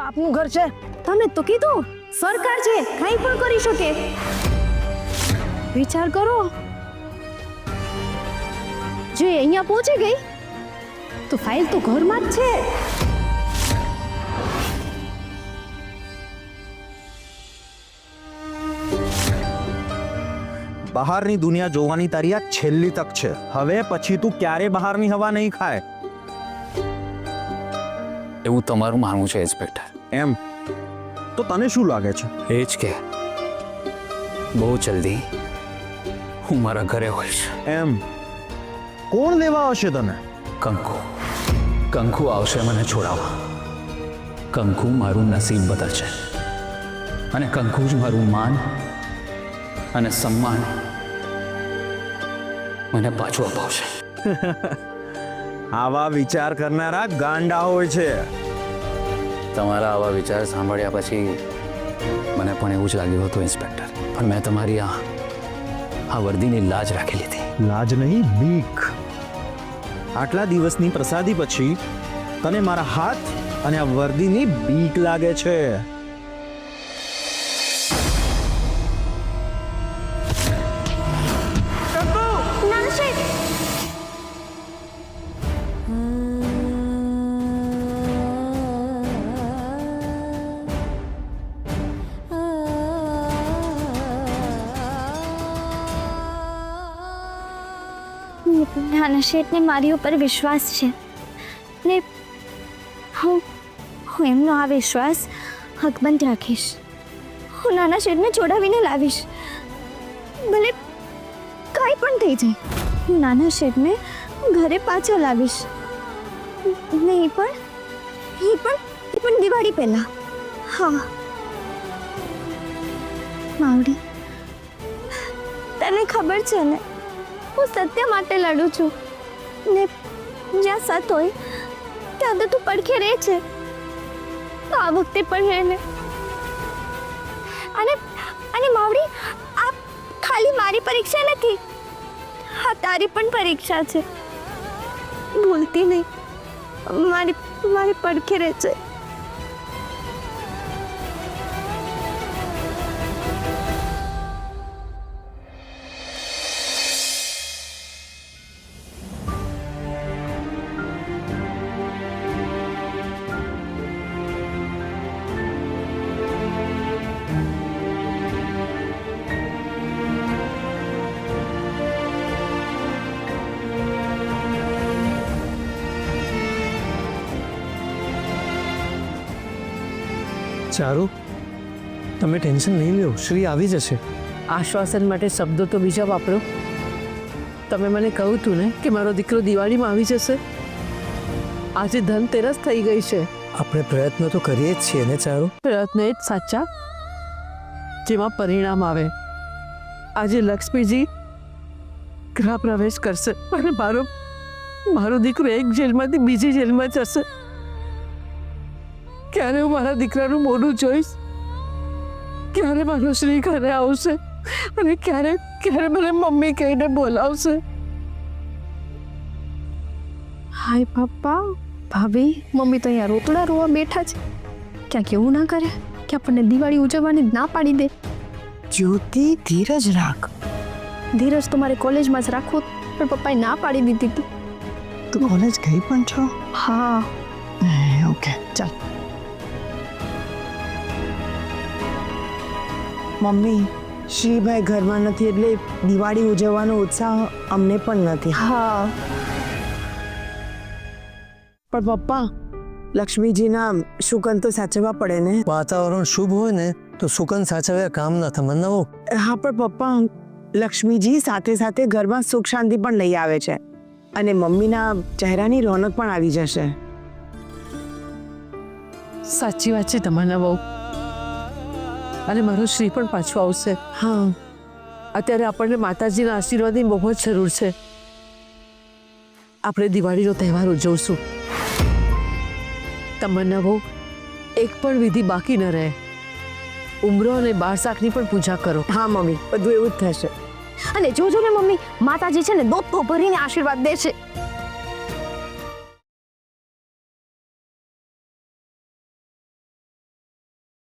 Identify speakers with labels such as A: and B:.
A: બાપનું ઘર છે.
B: તમે તો કીધું સરકાર છે, કંઈ પણ કરી શકે. વિચાર કરો, જો એ અહીંયા પહોંચી ગઈ તો ફાઇલ તો ઘરમાં જ છે.
C: બહારની દુનિયા જોવાની તારી આ છેલ્લી તક છે. હવે પછી તું ક્યારે બહારની હવા નહીં ખાય.
D: એવું તમારું માનવું છે ઇન્સ્પેક્ટર?
C: એમ તો તને શું લાગે છે?
D: એ જ કે બહુ જલ્દી હું મારા ઘરે હોઈશ.
C: એમ કોણ લેવા આવશે તને?
D: કંકુ આવશે મને છોડાવવા. કંકુ મારું નસીબ બદલશે અને કંકુ જ મારું માન અને સન્માન મને પાછું અપાવશે.
C: આવા વિચાર કરનારા ગાંડા હોય છે.
D: તમારા આવા વિચાર સાંભળ્યા પછી મને પણ એવું જ લાગ્યું હતું ઇન્સ્પેક્ટર, પણ મેં તમારી આ વર્દીની લાજ રાખી લીધી.
C: લાજ નહીં, બીક. આટલા દિવસની પ્રસાદી પછી તને મારા હાથ અને આ વર્દીની બીક લાગે છે.
B: નાના શેઠને મારી ઉપર વિશ્વાસ છે ને હું એમનો આ વિશ્વાસ હકબંધ રાખીશ. હું નાના શેઠને છોડાવીને લાવીશ, ભલે કાંઈ પણ થઈ જાય. હું નાના શેઠને ઘરે પાછા લાવીશ ને એ પણ દિવાળી પહેલા. હા માવડી, તને ખબર છે ને હું સત્ય માટે લડું છું ને જ્યાં સત હોય ત્યાં તો તું પડખે રહે છે. તો આ વખતે પણ રહે ને. અને માવડી, આ ખાલી મારી પરીક્ષા નથી, હા તારી પણ પરીક્ષા છે. ભૂલતી નહીં, મારી પડખે રહે છે.
E: ચારુ, તમે ટેન્શન નહીં લો, શ્રી આવી જશે.
A: આશ્વાસન માટે શબ્દો તો બીજા વાપરો. તમે મને કહ્યું તું ને કે મારો દીકરો દિવાળીમાં આવી જશે. આજે ધનતેરસ થઈ ગઈ છે.
E: આપણે પ્રયત્નો તો કરીએ જ છીએ ને ચારુ.
A: પ્રયત્ન એ જ સાચા જેમાં પરિણામ આવે. આજે લક્ષ્મીજી ગૃહ પ્રવેશ કરશે અને મારો દીકરો એક જેલમાંથી બીજી જેલમાં જશે. ક્યારે હું મારા દીકરાનું મોઢું જોઈશ? ક્યારે મારો શ્રી ઘરે આવશે અને ક્યારે મને મમ્મી કહીને બોલાવશે? હાય પપ્પા, ભાભી, મમ્મી તો અહીંયા રોતડા રોવા બેઠા છે. ક્યાંક એવું ના કરે કે આપણને દિવાળી ઉજવવાની ના પાડી દે.
F: જ્યોતિ, ધીરજ રાખ.
B: ધીરજ તો મારે કોલેજમાં જ રાખવું, પણ પપ્પાએ ના પાડી દીધી હતી.
F: તું કોલેજ ગઈ પણ છો?
B: હા.
F: ઓકે, ચાલ. મમ્મી, શ્રીભાઈ ઘરમાં નથી એટલે દિવાળી ઉજવવાનો ઉત્સાહ અમને પણ નથી.
B: હા
F: પણ પપ્પા, લક્ષ્મીજીના શુકન તો સાચવવા પડે ને.
E: વાતાવરણ શુભ હોય ને તો સુકન સાચવ્યા કામ ન થમનાવો.
F: હા પણ પપ્પા, લક્ષ્મીજી સાથે સાથે ઘરમાં સુખ શાંતિ પણ લઈ આવે છે અને મમ્મીના ચહેરાની રોનક પણ આવી જશે.
A: સાચી વાત છે તમારા બહુ. અને મારો શ્રી પણ પાછો આવશે.
F: હા,
A: અત્યારે આપણને માતાજીના આશીર્વાદની બહુ જ જરૂર છે. આપણે દિવાળીનો તહેવાર ઉજવશું. તમન્ના બહુ, એક પણ વિધિ બાકી ન રહે. ઉમરો અને બારસાખની પણ પૂજા કરો.
F: હા મમ્મી, બધું એવું જ થશે.
B: અને જોજો ને મમ્મી, માતાજી છે ને દોતો ભરીને આશીર્વાદ દેશે.